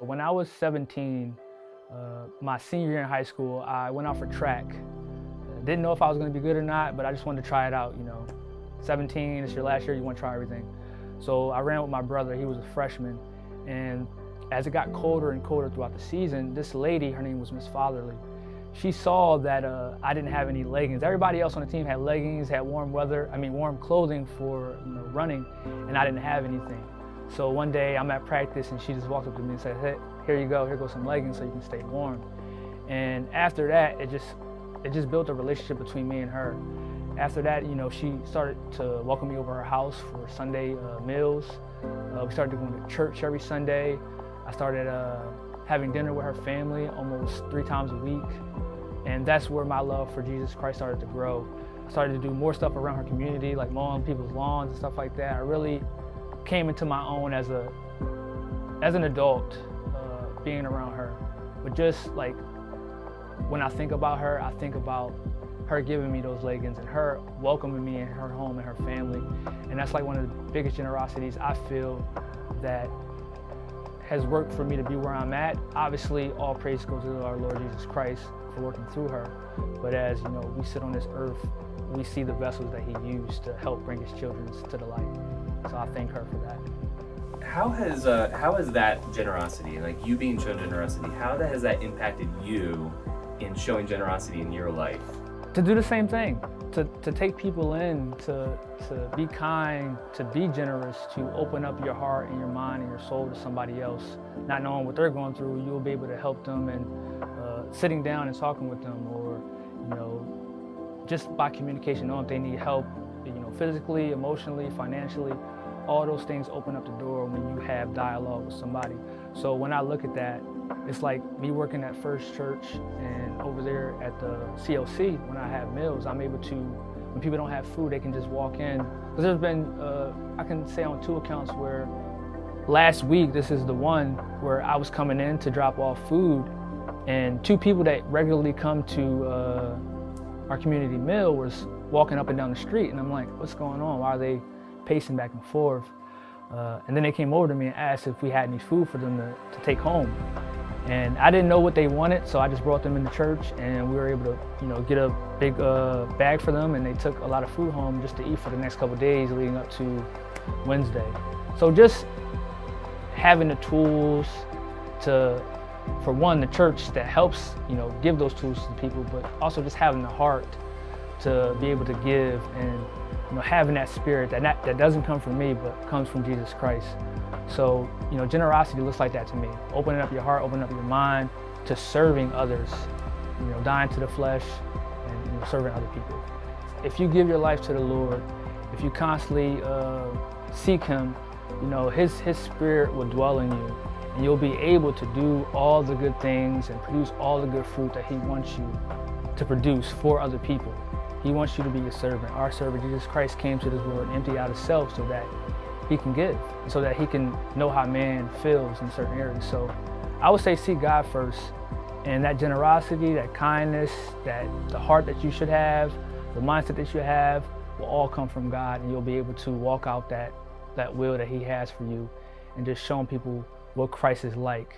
When I was 17, my senior year in high school, I went out for track. Didn't know if I was going to be good or not, but I just wanted to try it out, 17, it's your last year, you want to try everything. So I ran with my brother, he was a freshman, and as it got colder and colder throughout the season, this lady, her name was Miss Fatherly, she saw that I didn't have any leggings. Everybody else on the team had leggings, had warm clothing for running, and I didn't have anything. So one day I'm at practice and she just walked up to me and said, "Hey, here goes some leggings so you can stay warm." And after that, it just built a relationship between me and her. After that, she started to welcome me over her house for Sunday meals. We started going to church every Sunday. I started having dinner with her family almost 3 times a week. And that's where my love for Jesus Christ started to grow. I started to do more stuff around her community, like mowing people's lawns and stuff like that. I really came into my own as an adult being around her. But just like when I think about her, I think about her giving me those leggings and her welcoming me in her home and her family. And that's like one of the biggest generosities I feel that has worked for me to be where I'm at. Obviously, all praise goes to our Lord Jesus Christ for working through her. But as we sit on this earth, we see the vessels that he used to help bring his children to the light. So I thank her for that. How has that generosity, like you being shown generosity, has that impacted you in showing generosity in your life? To do the same thing, to take people in, to be kind, to be generous, to open up your heart and your mind and your soul to somebody else, not knowing what they're going through, you'll be able to help them, and sitting down and talking with them, or just by communication, knowing if they need help, physically, emotionally, financially, all those things open up the door when you have dialogue with somebody. So when I look at that, it's like me working at First Church and over there at the CLC, when I have meals, I'm able to, when people don't have food, they can just walk in. Because there's been, I can say on 2 accounts where last week, this is the one where I was coming in to drop off food, and 2 people that regularly come to our community meal was walking up and down the street, and I'm like, what's going on? Why are they pacing back and forth? And then they came over to me and asked if we had any food for them to take home. And I didn't know what they wanted, so I just brought them into church, and we were able to, get a big bag for them, and they took a lot of food home just to eat for the next couple of days leading up to Wednesday. So just having the tools for one, the church that helps, give those tools to people, but also just having the heart to be able to give, and having that spirit that doesn't come from me, but comes from Jesus Christ. So, generosity looks like that to me. Opening up your heart, opening up your mind to serving others, dying to the flesh and serving other people. If you give your life to the Lord, if you constantly seek Him, His Spirit will dwell in you, and you'll be able to do all the good things and produce all the good fruit that He wants you to produce for other people. He wants you to be a servant. Our servant, Jesus Christ, came to this world and emptied out Himself so that He can give, so that He can know how man feels in certain areas. So I would say seek God first, and that generosity, that kindness, the heart that you should have, the mindset that you should have, will all come from God, and you'll be able to walk out that will that He has for you, and just showing people what Christ is like